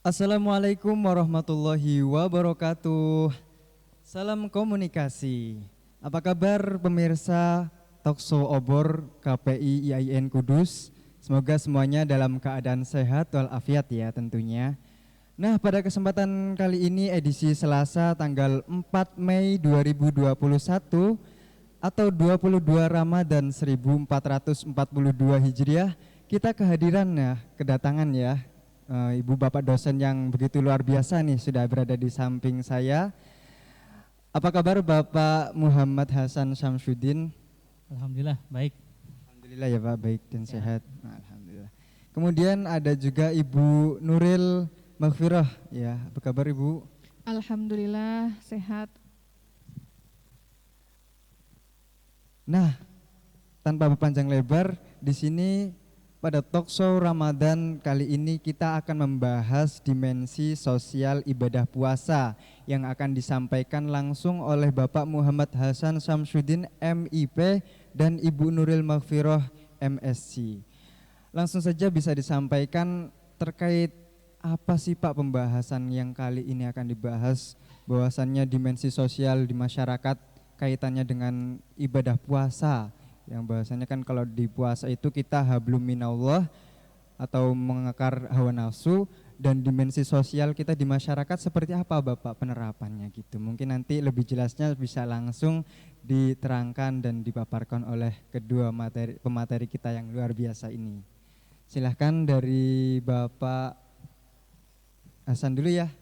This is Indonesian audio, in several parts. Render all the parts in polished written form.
Assalamualaikum warahmatullahi wabarakatuh. Salam komunikasi. Apa kabar pemirsa Talkshow Obor KPI IAIN Kudus? Semoga semuanya dalam keadaan sehat walafiat ya tentunya. Nah, pada kesempatan kali ini edisi Selasa tanggal 4 Mei 2021 atau 22 Ramadan 1442 Hijriah, kita kedatangan ya Ibu Bapak dosen yang begitu luar biasa nih sudah berada di samping saya. Apa kabar Bapak Muhammad Hasan Syamsuddin? Alhamdulillah baik. Alhamdulillah ya Pak, baik dan Ya. sehat. Alhamdulillah. Kemudian ada juga Ibu Nuril Maghfirah ya. Apa kabar Ibu? Alhamdulillah sehat. Nah, tanpa berpanjang lebar, di sini pada Talkshow Ramadan kali ini kita akan membahas dimensi sosial ibadah puasa yang akan disampaikan langsung oleh Bapak Muhammad Hasan Syamsuddin MIP dan Ibu Nuril Maghfirah MSc. Langsung saja bisa disampaikan terkait apa sih Pak pembahasan yang kali ini akan dibahas, bahwasannya dimensi sosial di masyarakat kaitannya dengan ibadah puasa. Yang bahasanya kan kalau di puasa itu kita hablum minallah atau mengekar hawa nafsu, dan dimensi sosial kita di masyarakat seperti apa Bapak penerapannya gitu. Mungkin nanti lebih jelasnya bisa langsung diterangkan dan dipaparkan oleh kedua pemateri kita yang luar biasa ini. Silahkan dari Bapak Hasan dulu ya.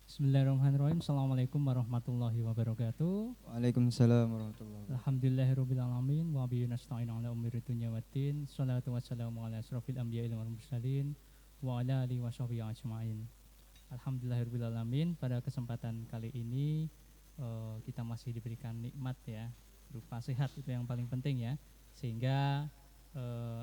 Bismillahirrahmanirrahim. Assalamualaikum warahmatullahi wabarakatuh. Waalaikumsalam warahmatullahi wabarakatuh. Alhamdulillahirabbil alamin wa bihi nasta'inu ala umuri dunya waddin. Shalatu wassalamu ala asrofil anbiya'i wal mursalin wa ala alihi washabihi ajmain. Alhamdulillahirabbil alamin. Pada kesempatan kali ini kita masih diberikan nikmat ya, berupa sehat, itu yang paling penting ya. Sehingga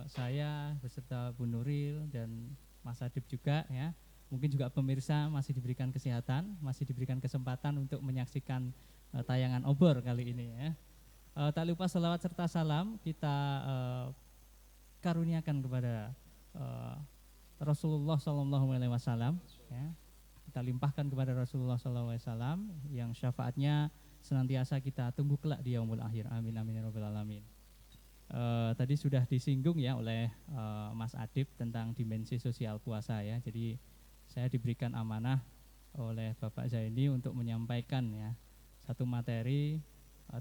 saya beserta Bu Nuril dan Mas Adib juga ya, mungkin juga pemirsa masih diberikan kesehatan, masih diberikan kesempatan untuk menyaksikan tayangan obor kali ini ya. Tak lupa salawat serta salam kita karuniakan kepada Rasulullah SAW ya. Kita limpahkan kepada Rasulullah SAW yang syafaatnya senantiasa kita tunggu kelak di yaumul akhir. Amin amin ya rabbal alamin. Tadi sudah disinggung ya oleh Mas Adib tentang dimensi sosial puasa ya. Jadi saya diberikan amanah oleh Bapak Zaini untuk menyampaikan ya satu materi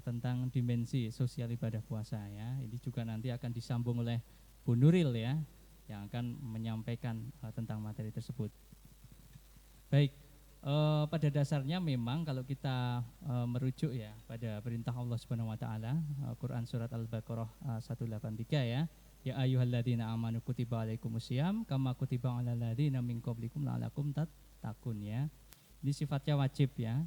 tentang dimensi sosial ibadah puasa ya. Ini juga nanti akan disambung oleh Bu Nuril ya, yang akan menyampaikan tentang materi tersebut. Baik, pada dasarnya memang kalau kita merujuk ya pada perintah Allah Subhanahu wa taala, Quran surat Al-Baqarah 183 ya. Ya ayyuhalladzina amanu kutiba alaikumusiyam kama kutiba alal ladzina min qablikum la'allakum tattaqun ya. Ini sifatnya wajib ya.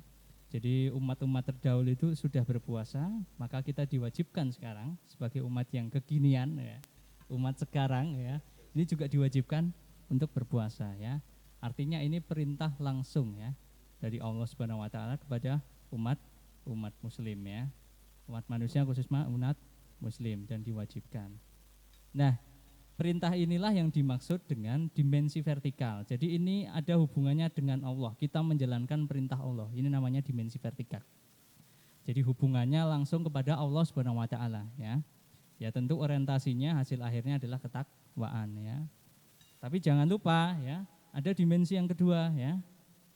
Jadi umat-umat terdahulu itu sudah berpuasa, maka kita diwajibkan sekarang sebagai umat yang kekinian ya. Umat sekarang ya, ini juga diwajibkan untuk berpuasa ya. Artinya ini perintah langsung ya dari Allah Subhanahu wa taala kepada umat muslim ya. Umat manusia khususnya umat muslim dan diwajibkan. Nah, perintah inilah yang dimaksud dengan dimensi vertikal. Jadi ini ada hubungannya dengan Allah. Kita menjalankan perintah Allah. Ini namanya dimensi vertikal. Jadi hubungannya langsung kepada Allah Subhanahu wa taala ya. Ya tentu orientasinya hasil akhirnya adalah ketakwaan ya. Tapi jangan lupa ya, ada dimensi yang kedua ya.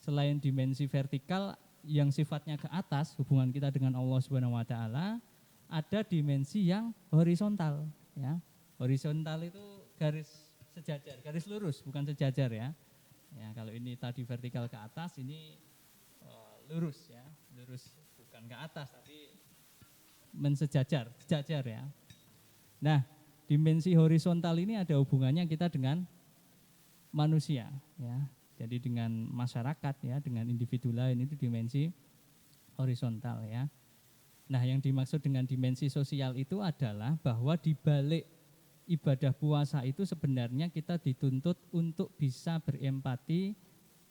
Selain dimensi vertikal yang sifatnya ke atas, hubungan kita dengan Allah Subhanahu wa taala, ada dimensi yang horizontal ya. Horizontal itu garis sejajar, garis lurus, bukan sejajar ya. Ya kalau ini tadi vertikal ke atas, ini lurus ya, lurus bukan ke atas tapi mensejajar, sejajar ya. Nah, dimensi horizontal ini ada hubungannya kita dengan manusia ya. Jadi dengan masyarakat ya, dengan individu lain, itu dimensi horizontal ya. Nah, yang dimaksud dengan dimensi sosial itu adalah bahwa di balik ibadah puasa itu sebenarnya kita dituntut untuk bisa berempati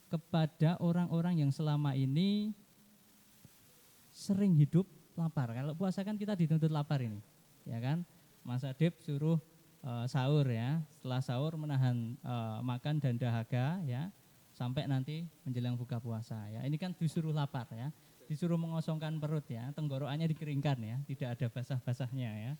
kepada orang-orang yang selama ini sering hidup lapar. Kalau puasa kan kita dituntut lapar ini, ya kan? Mas Adib suruh sahur ya. Setelah sahur menahan makan dan dahaga ya sampai nanti menjelang buka puasa ya. Ini kan disuruh lapar ya. Disuruh mengosongkan perut ya, tenggorokannya dikeringkan ya, tidak ada basah-basahnya ya.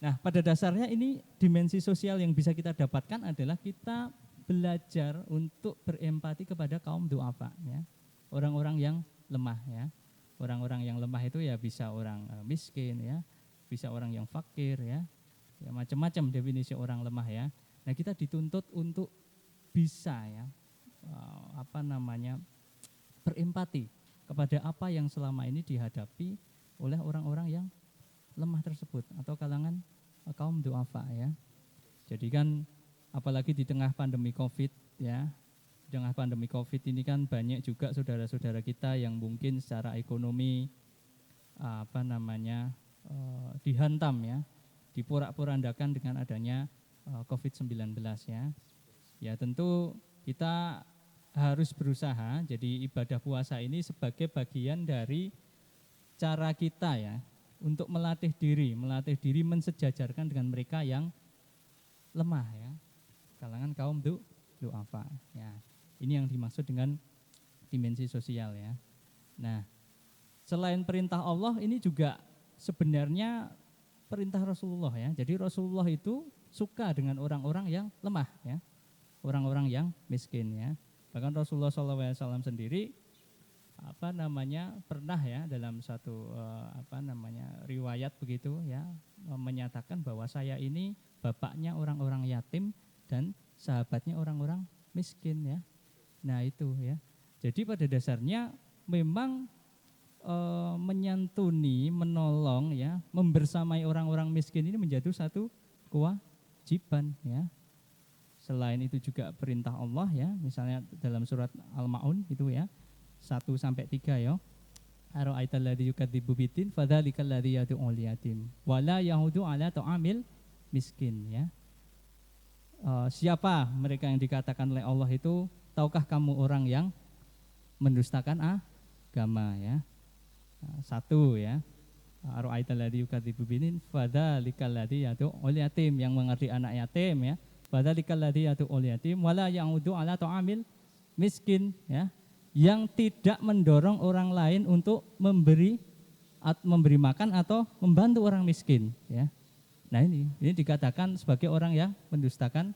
Nah, pada dasarnya ini dimensi sosial yang bisa kita dapatkan adalah kita belajar untuk berempati kepada kaum du'afa ya. Orang-orang yang lemah ya. Orang-orang yang lemah itu ya bisa orang miskin ya, bisa orang yang fakir ya. Ya macam-macam definisi orang lemah ya. Nah, kita dituntut untuk bisa ya berempati kepada apa yang selama ini dihadapi oleh orang-orang yang lemah tersebut atau kalangan kaum du'afa ya. Jadi kan apalagi di tengah pandemi Covid ya. Di tengah pandemi Covid ini kan banyak juga saudara-saudara kita yang mungkin secara ekonomi dihantam ya, diporak-porandakan dengan adanya Covid-19 ya. Ya tentu kita harus berusaha, jadi ibadah puasa ini sebagai bagian dari cara kita ya untuk melatih diri mensejajarkan dengan mereka yang lemah ya, kalangan kaum du'afa ya. Ini yang dimaksud dengan dimensi sosial ya. Nah, selain perintah Allah ini juga sebenarnya perintah Rasulullah ya. Jadi Rasulullah itu suka dengan orang-orang yang lemah ya, orang-orang yang miskin ya. Bahkan Rasulullah SAW sendiri pernah ya dalam satu riwayat begitu ya menyatakan bahwa saya ini bapaknya orang-orang yatim dan sahabatnya orang-orang miskin ya. Nah itu ya. Jadi pada dasarnya memang menyantuni, menolong ya, membersamai orang-orang miskin ini menjadi satu kewajiban ya. Selain itu juga perintah Allah ya, misalnya dalam surat Al-Ma'un itu ya 1-3 ya. Ara'aital ladzi yukadzibu biddin fadzalikal ladzi yad'ul yatim wala yahudu ala ta'amil miskin ya. Siapa mereka yang dikatakan oleh Allah itu, tahukah kamu orang yang mendustakan agama ya. Satu ya. Ara'aital ladzi yukadzibu biddin fadzalikal ladzi yad'ul yatim, yang mengerti anak yatim ya. Fadzalikal ladzi yad'ul yatim wala ya'udu ala ta'amil miskin ya, yang tidak mendorong orang lain untuk memberi makan atau membantu orang miskin ya. Nah ini dikatakan sebagai orang yang mendustakan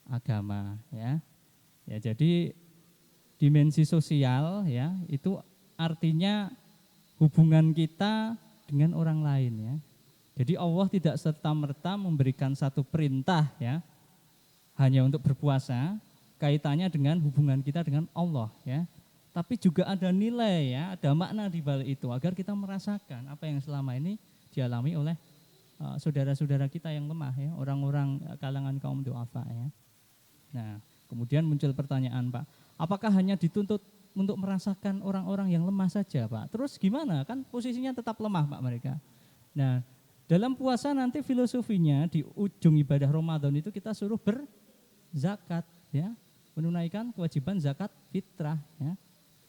agama ya. Ya jadi dimensi sosial ya itu artinya hubungan kita dengan orang lain ya. Jadi Allah tidak serta-merta memberikan satu perintah ya hanya untuk berpuasa, kaitannya dengan hubungan kita dengan Allah ya. Tapi juga ada nilai ya, ada makna di balik itu agar kita merasakan apa yang selama ini dialami oleh saudara-saudara kita yang lemah ya, orang-orang kalangan kaum du'afa ya. Nah, kemudian muncul pertanyaan, Pak, apakah hanya dituntut untuk merasakan orang-orang yang lemah saja, Pak? Terus gimana? Kan posisinya tetap lemah, Pak, mereka. Nah, dalam puasa nanti filosofinya di ujung ibadah Ramadan itu kita suruh berzakat ya, menunaikan kewajiban zakat fitrah ya.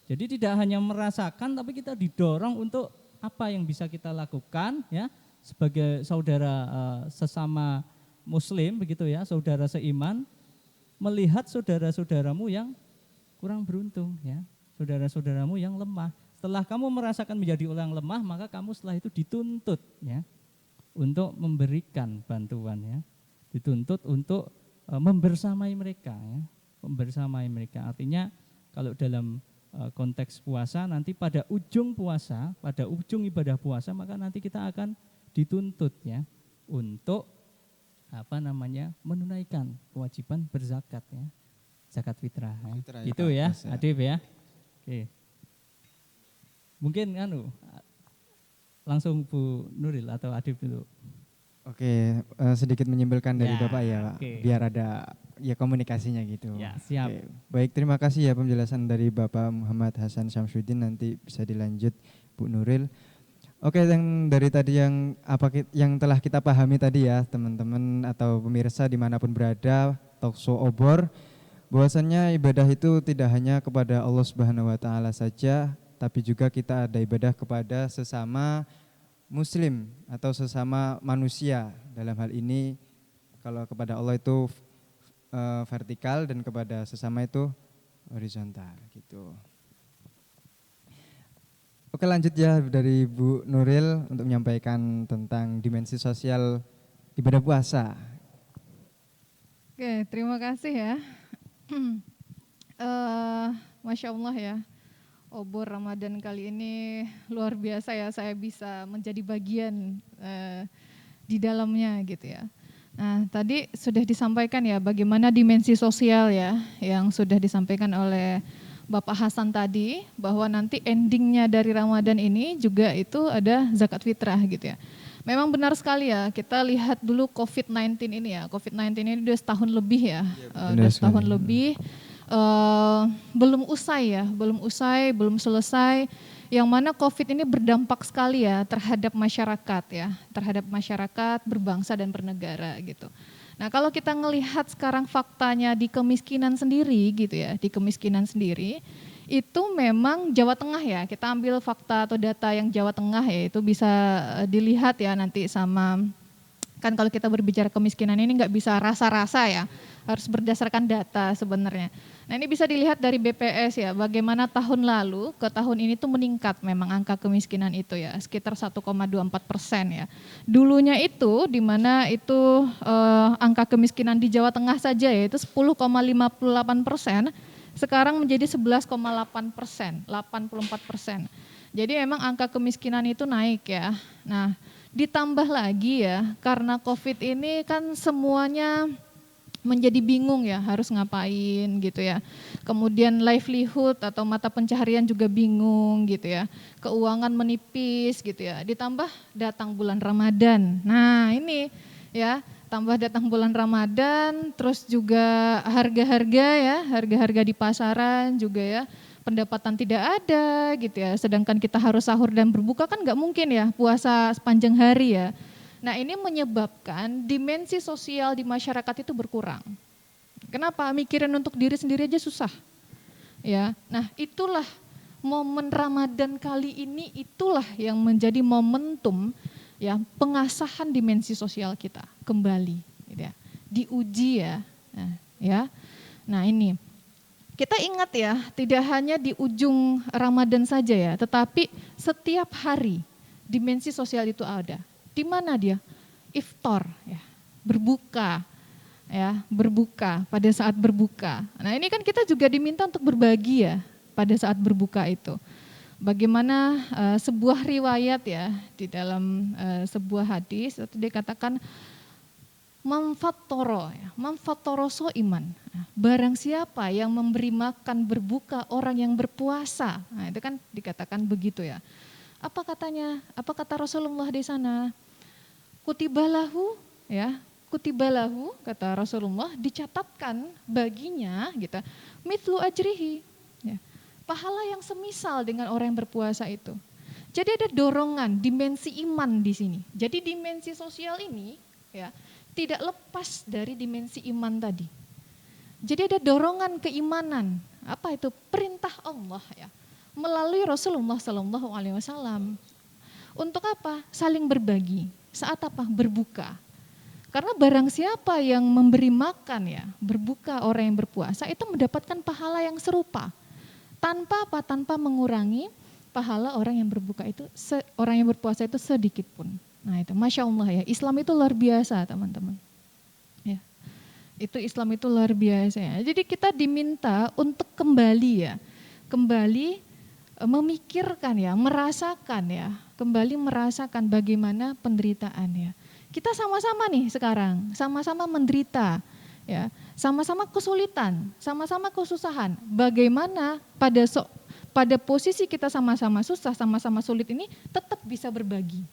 Jadi tidak hanya merasakan tapi kita didorong untuk apa yang bisa kita lakukan ya sebagai saudara sesama muslim begitu ya, saudara seiman, melihat saudara-saudaramu yang kurang beruntung ya, saudara-saudaramu yang lemah. Setelah kamu merasakan menjadi orang lemah, maka kamu setelah itu dituntut ya untuk memberikan bantuan ya. Dituntut untuk membersamai mereka ya. Membersamai mereka. Artinya kalau dalam konteks puasa nanti pada ujung puasa, pada ujung ibadah puasa maka nanti kita akan dituntut ya untuk menunaikan kewajiban berzakat ya. Zakat fitrah ya. Itu ya, Adib ya. Oke. Mungkin langsung Bu Nuril atau Adib dulu. Oke, sedikit menyimpulkan dari Bapak ya Pak, okay. Biar ada ya komunikasinya gitu. Ya, siap. Oke. Baik, terima kasih ya penjelasan dari Bapak Muhammad Hasan Syamsuddin, nanti bisa dilanjut Bu Nuril. Oke, yang dari tadi yang telah kita pahami tadi ya teman-teman atau pemirsa dimanapun berada, Talkshow Obor, bahwasannya ibadah itu tidak hanya kepada Allah Subhanahu Wa Taala saja, tapi juga kita ada ibadah kepada sesama Muslim atau sesama manusia. Dalam hal ini Kalau kepada Allah itu vertikal dan kepada sesama itu horizontal gitu. Oke, lanjut ya dari Bu Nuril untuk menyampaikan tentang dimensi sosial ibadah puasa. Oke, terima kasih ya. Masya Allah ya, obor Ramadan kali ini luar biasa ya, saya bisa menjadi bagian di dalamnya gitu ya. Nah, tadi sudah disampaikan ya bagaimana dimensi sosial ya yang sudah disampaikan oleh Bapak Hasan tadi, bahwa nanti endingnya dari Ramadan ini juga itu ada zakat fitrah gitu ya. Memang benar sekali ya, kita lihat dulu COVID-19 ini ya, COVID-19 ini udah setahun lebih ya, udah setahun lebih, belum usai ya, belum selesai, yang mana COVID ini berdampak sekali ya terhadap masyarakat berbangsa dan bernegara gitu. Nah, kalau kita ngelihat sekarang faktanya di kemiskinan sendiri gitu ya, itu memang Jawa Tengah ya, kita ambil fakta atau data yang Jawa Tengah ya, itu bisa dilihat ya nanti sama, kan kalau kita berbicara kemiskinan ini nggak bisa rasa-rasa ya, harus berdasarkan data sebenarnya. Nah, ini bisa dilihat dari BPS ya, bagaimana tahun lalu ke tahun ini tuh meningkat memang angka kemiskinan itu ya, sekitar 1,24% ya. Dulunya itu di mana itu angka kemiskinan di Jawa Tengah saja ya itu 10,58%, sekarang menjadi 11,8%, 84%. Jadi memang angka kemiskinan itu naik ya. Nah, ditambah lagi ya, karena COVID ini kan semuanya menjadi bingung ya harus ngapain gitu ya. Kemudian livelihood atau mata pencaharian juga bingung gitu ya. Keuangan menipis gitu ya. Ditambah datang bulan Ramadan. Nah, ini ya, tambah datang bulan Ramadan, terus juga harga-harga di pasaran juga ya. Pendapatan tidak ada gitu ya. Sedangkan kita harus sahur dan berbuka kan nggak mungkin ya puasa sepanjang hari ya. Nah, ini menyebabkan dimensi sosial di masyarakat itu berkurang. Kenapa? Mikirin untuk diri sendiri aja susah. Ya. Nah, itulah momen Ramadan kali ini, itulah yang menjadi momentum ya pengasahan dimensi sosial kita kembali gitu ya. Diuji ya. Nah, ya. Nah, ini kita ingat ya, tidak hanya di ujung Ramadan saja ya, tetapi setiap hari dimensi sosial itu ada. Di mana dia? Iftar ya, berbuka ya, pada saat berbuka. Nah, ini kan kita juga diminta untuk berbagi ya pada saat berbuka itu. Bagaimana sebuah riwayat ya di dalam sebuah hadis itu dikatakan manfattoro soiman. Barang siapa yang memberi makan berbuka orang yang berpuasa. Nah, itu kan dikatakan begitu ya. Apa katanya? Apa kata Rasulullah di sana? Kutibalahu kata Rasulullah, dicatatkan baginya gitu, mithlu ajrihi ya, pahala yang semisal dengan orang yang berpuasa itu. Jadi ada dorongan dimensi iman di sini. Jadi dimensi sosial ini ya tidak lepas dari dimensi iman tadi. Jadi ada dorongan keimanan. Apa itu? Perintah Allah ya melalui Rasulullah SAW. Untuk apa? Saling berbagi. Saat apa? Berbuka. Karena barang siapa yang memberi makan ya, berbuka orang yang berpuasa itu mendapatkan pahala yang serupa. Tanpa apa? Tanpa mengurangi pahala orang yang berbuka itu, orang yang berpuasa itu sedikit pun. Nah itu, Masya Allah ya, Islam itu luar biasa teman-teman. Ya, itu Islam itu luar biasa ya. Jadi kita diminta untuk kembali memikirkan ya, kembali merasakan bagaimana penderitaan ya. Kita sama-sama nih sekarang, sama-sama menderita ya, sama-sama kesulitan, sama-sama kesusahan. Bagaimana pada posisi kita sama-sama susah, sama-sama sulit ini tetap bisa berbagi.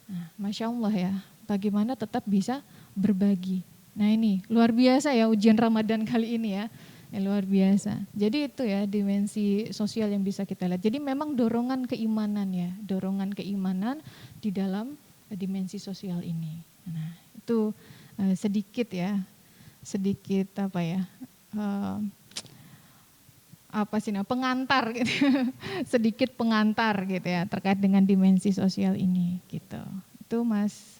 Nah, Masya Allah ya, bagaimana tetap bisa berbagi. Nah ini luar biasa ya ujian Ramadan kali ini ya. Luar biasa. Jadi itu ya dimensi sosial yang bisa kita lihat. Jadi memang dorongan keimanan ya, dorongan keimanan di dalam dimensi sosial ini. Nah itu sedikit pengantar gitu, sedikit pengantar gitu ya terkait dengan dimensi sosial ini gitu. Itu Mas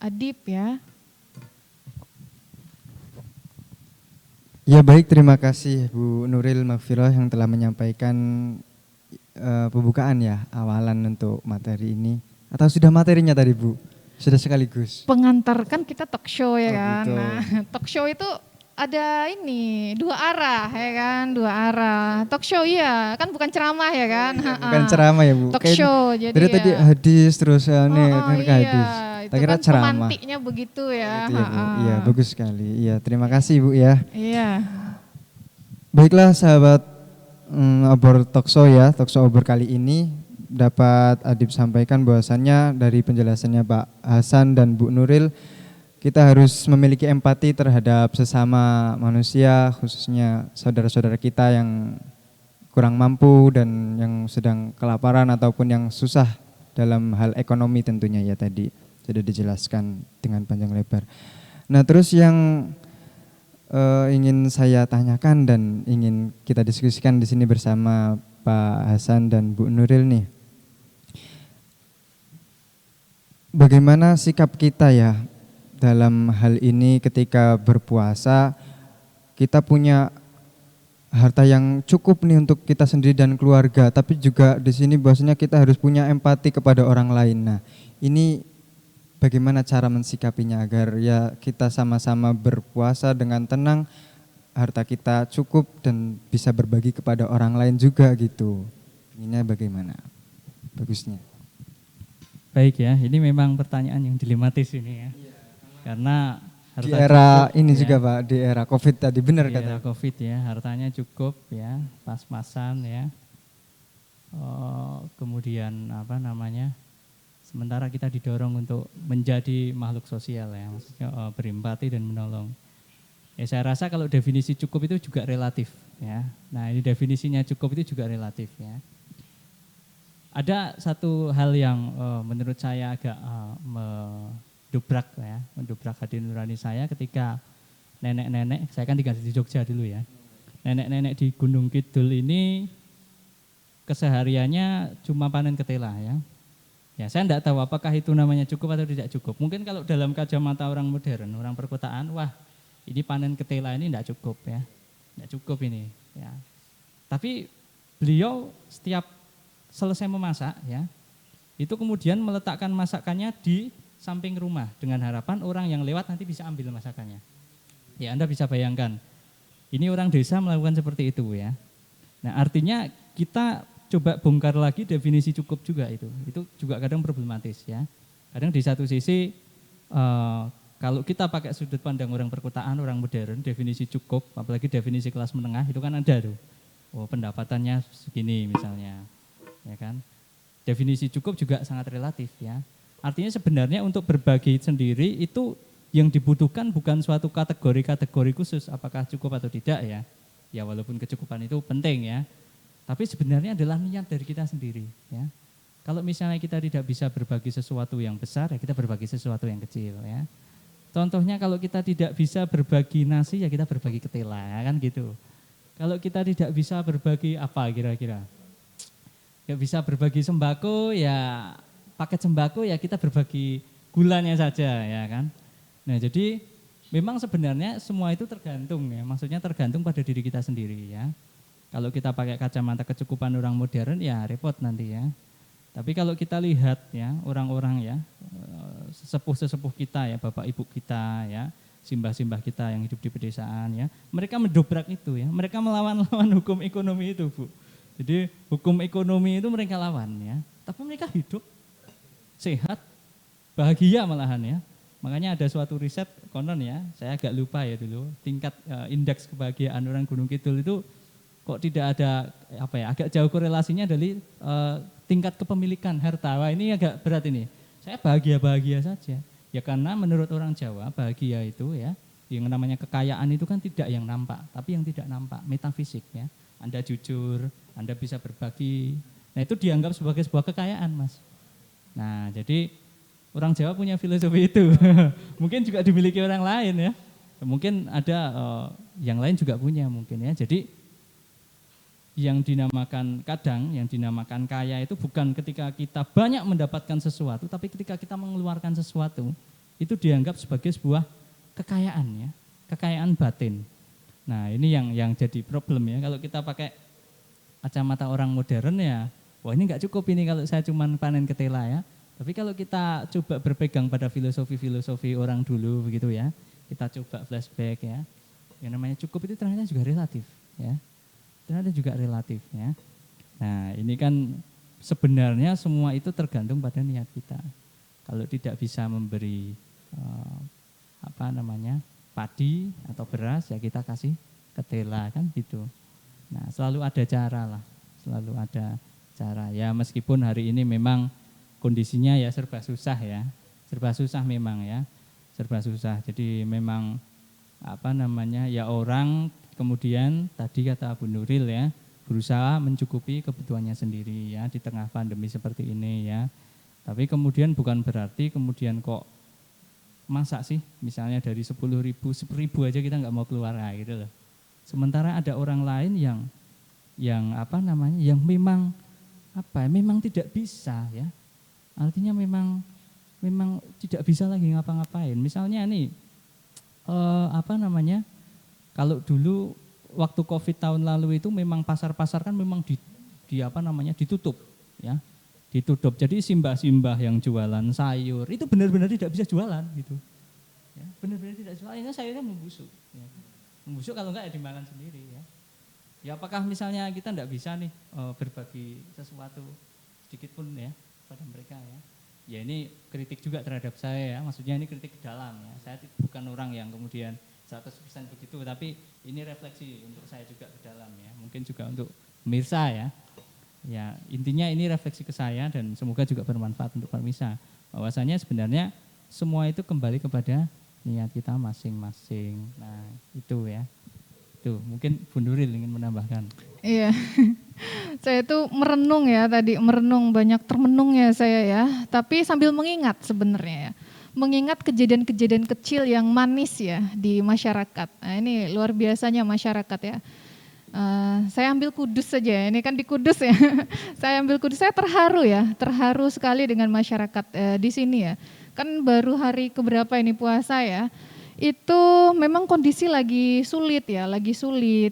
Adib ya. Ya baik, terima kasih Bu Nuril Magfirah yang telah menyampaikan pembukaan ya, awalan untuk materi ini. Atau sudah materinya tadi Bu? Sudah sekaligus? Pengantar kan kita talk show ya Oh kan. gitu. Nah, talk show itu ada ini dua arah ya kan, dua arah. Talk show iya, kan bukan ceramah ya kan. Iya, Ha-ha. bukan ceramah ya Bu? Talk Kayak show jadi dari ya. tadi hadis terus ya, nih Oh, kan iya, hadis. itu Tak kira kan ceramah. pemantiknya begitu ya. Gitu ya Bu. Ha-ha. Iya, bagus sekali. Iya, terima kasih Bu ya. Iya. Baiklah sahabat Obor Talkshow ya, Talkshow Obor kali ini dapat Adib sampaikan bahwasannya dari penjelasannya Pak Hasan dan Bu Nuril, kita harus memiliki empati terhadap sesama manusia, khususnya saudara-saudara kita yang kurang mampu dan yang sedang kelaparan ataupun yang susah dalam hal ekonomi tentunya ya, tadi sudah dijelaskan dengan panjang lebar. Nah terus yang ingin saya tanyakan dan ingin kita diskusikan di sini bersama Pak Hasan dan Bu Nuril nih, bagaimana sikap kita ya dalam hal ini ketika berpuasa? Kita punya harta yang cukup nih untuk kita sendiri dan keluarga, tapi juga di sini bahwasanya kita harus punya empati kepada orang lain. Nah, ini bagaimana cara mensikapinya agar ya kita sama-sama berpuasa dengan tenang, harta kita cukup dan bisa berbagi kepada orang lain juga gitu. Ini bagaimana bagusnya? Baik ya, ini memang pertanyaan yang dilematis ini ya. Karena Di harta era cukup, ini ya, juga Pak, di era Covid tadi benar di era kata. Covid ya, hartanya cukup ya, pas-pasan ya. Kemudian apa namanya? Sementara kita didorong untuk menjadi makhluk sosial ya, maksudnya berempati dan menolong. Ya saya rasa kalau definisi cukup itu juga relatif ya. Nah ini definisinya cukup itu juga relatif ya. Ada satu hal yang menurut saya agak mendobrak hati nurani saya ketika nenek-nenek, saya kan tinggal di Jogja dulu ya. Nenek-nenek di Gunung Kidul ini kesehariannya cuma panen ketela ya. Ya saya tidak tahu apakah itu namanya cukup atau tidak cukup. Mungkin kalau dalam kacamata orang modern, orang perkotaan, wah ini panen ketela ini tidak cukup ya. Tidak cukup ini ya. Tapi beliau setiap selesai memasak ya, itu kemudian meletakkan masakannya di samping rumah dengan harapan orang yang lewat nanti bisa ambil masakannya. Ya Anda bisa bayangkan, ini orang desa melakukan seperti itu ya. Nah artinya kita coba bongkar lagi definisi cukup juga itu juga kadang problematis ya. Kadang di satu sisi kalau kita pakai sudut pandang orang perkotaan, orang modern, definisi cukup, apalagi definisi kelas menengah itu kan ada tuh. Oh pendapatannya segini misalnya, ya kan. Definisi cukup juga sangat relatif ya. Artinya sebenarnya untuk berbagi sendiri itu yang dibutuhkan bukan suatu kategori khusus apakah cukup atau tidak ya. Ya walaupun kecukupan itu penting ya. Tapi sebenarnya adalah niat dari kita sendiri ya. Kalau misalnya kita tidak bisa berbagi sesuatu yang besar ya kita berbagi sesuatu yang kecil ya. Contohnya kalau kita tidak bisa berbagi nasi ya kita berbagi ketela ya kan gitu. Kalau kita tidak bisa berbagi apa kira-kira? Gak bisa berbagi sembako ya paket sembako ya kita berbagi gulanya saja ya kan. Nah jadi memang sebenarnya semua itu tergantung ya, maksudnya tergantung pada diri kita sendiri ya. Kalau kita pakai kacamata kecukupan orang modern ya repot nanti ya. Tapi kalau kita lihat ya orang-orang ya sesepuh-sesepuh kita ya, bapak ibu kita ya, simbah-simbah kita yang hidup di pedesaan ya, mereka mendobrak itu ya, mereka melawan hukum ekonomi itu Bu. Jadi hukum ekonomi itu mereka lawan ya, tapi mereka hidup sehat, bahagia malahan ya. Makanya ada suatu riset konon ya, saya agak lupa ya dulu, tingkat indeks kebahagiaan orang Gunung Kidul itu kok tidak ada apa ya, agak jauh korelasinya dari tingkat kepemilikan harta. Wah ini agak berat ini. Saya bahagia-bahagia saja. Ya karena menurut orang Jawa bahagia itu ya, yang namanya kekayaan itu kan tidak yang nampak, tapi yang tidak nampak, metafisik ya. Anda jujur, Anda bisa berbagi. Nah itu dianggap sebagai sebuah kekayaan Mas. Nah jadi orang Jawa punya filosofi itu. Mungkin juga dimiliki orang lain ya. Mungkin ada yang lain juga punya mungkin ya. Jadi yang dinamakan kaya itu bukan ketika kita banyak mendapatkan sesuatu, tapi ketika kita mengeluarkan sesuatu, itu dianggap sebagai sebuah kekayaan ya, kekayaan batin. Nah ini yang jadi problem ya, kalau kita pakai kacamata orang modern ya, wah ini nggak cukup ini kalau saya cuma panen ketela ya. Tapi kalau kita coba berpegang pada filosofi-filosofi orang dulu begitu ya, kita coba flashback ya, yang namanya cukup itu ternyata juga relatif ya, ternyata juga relatif ya. Nah ini kan sebenarnya semua itu tergantung pada niat kita. Kalau tidak bisa memberi padi atau beras ya kita kasih ketela kan gitu. Nah selalu ada cara lah, selalu ada cara ya, meskipun hari ini memang kondisinya ya serba susah ya, serba susah memang ya, serba susah. Jadi memang ya orang kemudian tadi kata Bu Nuril ya, berusaha mencukupi kebutuhannya sendiri ya di tengah pandemi seperti ini ya. Tapi kemudian bukan berarti kemudian kok masa sih misalnya dari 10.000, 1.000 aja kita nggak mau keluar gitu loh. Sementara ada orang lain yang memang tidak bisa ya. Artinya memang tidak bisa lagi ngapa-ngapain. Misalnya nih kalau dulu waktu Covid tahun lalu itu memang pasar-pasar kan memang ditutup ya. Ditutup. Jadi simbah-simbah yang jualan sayur itu benar-benar tidak bisa jualan gitu. Ya, benar-benar tidak jualan, ini sayurnya membusuk. Ya. Membusuk kalau enggak ya dimakan sendiri ya. Ya apakah misalnya kita enggak bisa nih berbagi sesuatu sedikit pun ya pada mereka ya. Ya ini kritik juga terhadap saya ya, maksudnya ini kritik ke dalam ya. Saya bukan orang yang kemudian 100% begitu, tapi ini refleksi untuk saya juga ke dalam ya. Mungkin juga untuk pemirsa ya. Ya intinya ini refleksi ke saya dan semoga juga bermanfaat untuk pemirsa. Bahwasanya sebenarnya semua itu kembali kepada niat kita masing-masing. Nah itu ya. Tuh mungkin Bu Nuril ingin menambahkan. Iya, saya itu merenung ya tadi, banyak termenung ya saya ya. Tapi sambil mengingat sebenarnya ya. Mengingat kejadian-kejadian kecil yang manis ya di masyarakat. Nah ini luar biasanya masyarakat ya. Saya ambil Kudus saja, ini kan di Kudus ya. Saya ambil Kudus, saya terharu sekali dengan masyarakat di sini ya. Kan baru hari keberapa ini puasa ya. Itu memang kondisi lagi sulit ya,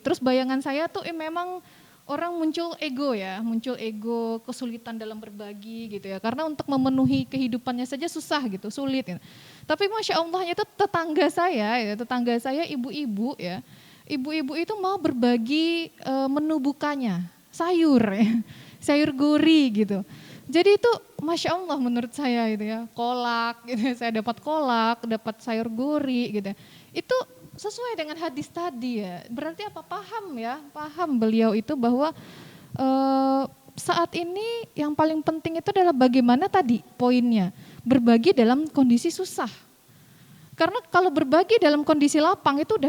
Terus bayangan saya tuh memang orang muncul ego, kesulitan dalam berbagi gitu ya. Karena untuk memenuhi kehidupannya saja susah gitu, sulit. Ya. Tapi Masya Allahnya itu tetangga saya ibu-ibu ya. Ibu-ibu itu mau berbagi menu bukanya, sayur gori gitu. Jadi itu Masya Allah menurut saya itu ya, kolak gitu, saya dapat sayur gori gitu. Itu sesuai dengan hadis tadi ya, berarti apa? Paham beliau itu bahwa saat ini yang paling penting itu adalah bagaimana tadi poinnya, berbagi dalam kondisi susah. Karena kalau berbagi dalam kondisi lapang itu udah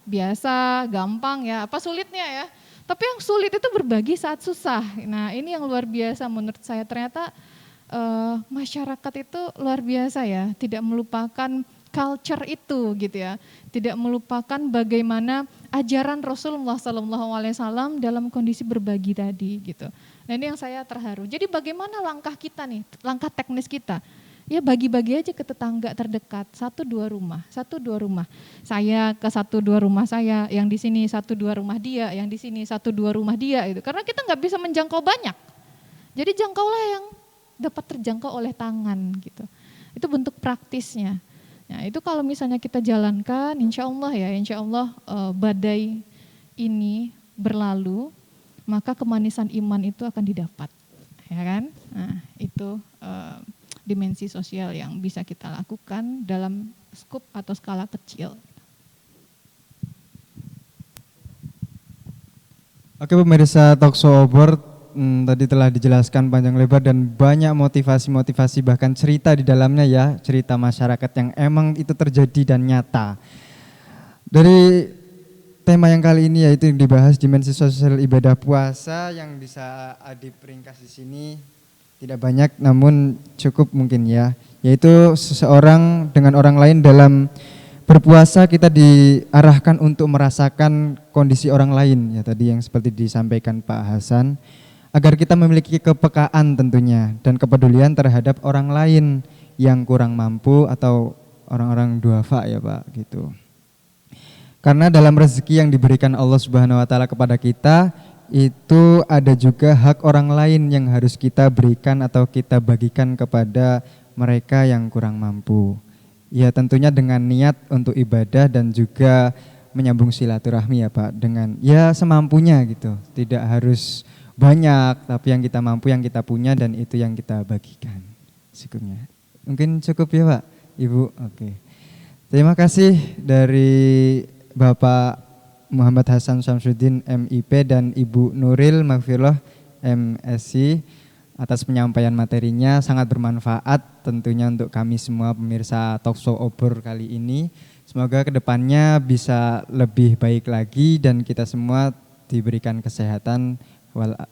biasa, gampang ya, apa sulitnya ya. Tapi yang sulit itu berbagi saat susah. Nah ini yang luar biasa menurut saya, ternyata masyarakat itu luar biasa ya, tidak melupakan culture itu gitu ya. Tidak melupakan bagaimana ajaran Rasulullah SAW dalam kondisi berbagi tadi gitu. Nah ini yang saya terharu. Jadi bagaimana langkah kita nih, langkah teknis kita? Ya bagi-bagi aja ke tetangga terdekat, 1-2 rumah. Saya ke 1-2 rumah saya, yang di sini 1-2 rumah dia, yang di sini 1-2 rumah dia gitu. Karena kita nggak bisa menjangkau banyak. Jadi jangkaulah yang dapat terjangkau oleh tangan gitu. Itu bentuk praktisnya. Nah itu kalau misalnya kita jalankan, insya Allah badai ini berlalu, maka kemanisan iman itu akan didapat. Ya kan? Nah itu dimensi sosial yang bisa kita lakukan dalam skup atau skala kecil. Oke pemirsa Talkshow Obor, tadi telah dijelaskan panjang lebar dan banyak motivasi-motivasi bahkan cerita di dalamnya ya, cerita masyarakat yang emang itu terjadi dan nyata. Dari tema yang kali ini yaitu yang dibahas dimensi sosial ibadah puasa, yang bisa Adip ringkas di sini. Tidak banyak namun cukup mungkin ya, yaitu seseorang dengan orang lain dalam berpuasa kita diarahkan untuk merasakan kondisi orang lain ya, tadi yang seperti disampaikan Pak Hasan, agar kita memiliki kepekaan tentunya dan kepedulian terhadap orang lain yang kurang mampu atau orang-orang duafa ya Pak gitu. Karena dalam rezeki yang diberikan Allah Subhanahu wa taala kepada kita itu ada juga hak orang lain yang harus kita berikan atau kita bagikan kepada mereka yang kurang mampu. Ya tentunya dengan niat untuk ibadah dan juga menyambung silaturahmi ya Pak, dengan ya semampunya gitu. Tidak harus banyak, tapi yang kita mampu, yang kita punya dan itu yang kita bagikan. Syukurnya. Mungkin cukup ya Pak, Ibu. Oke. Terima kasih dari Bapak Muhammad Hasan Syamsuddin MIP dan Ibu Nuril Magfirullah MSc atas penyampaian materinya, sangat bermanfaat tentunya untuk kami semua pemirsa Talkshow Obor kali ini. Semoga kedepannya bisa lebih baik lagi dan kita semua diberikan kesehatan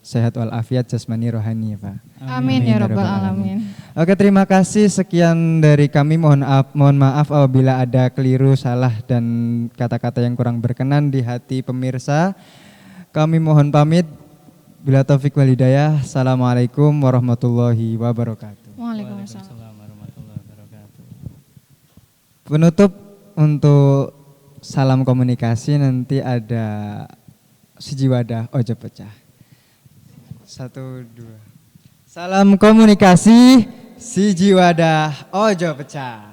sehat walafiat jasmani rohani ya Pak. Amin ya rabbal alamin. Oke, terima kasih, sekian dari kami. Mohon maaf apabila ada keliru, salah dan kata-kata yang kurang berkenan di hati pemirsa. Kami mohon pamit. Bila taufik wal hidayah. Assalamualaikum warahmatullahi wabarakatuh. Waalaikumsalam. warahmatullahi wabarakatuh. Penutup untuk salam komunikasi nanti ada siji wadah ojo pecah. 1, 2. Salam komunikasi siji wadah ojo pecah.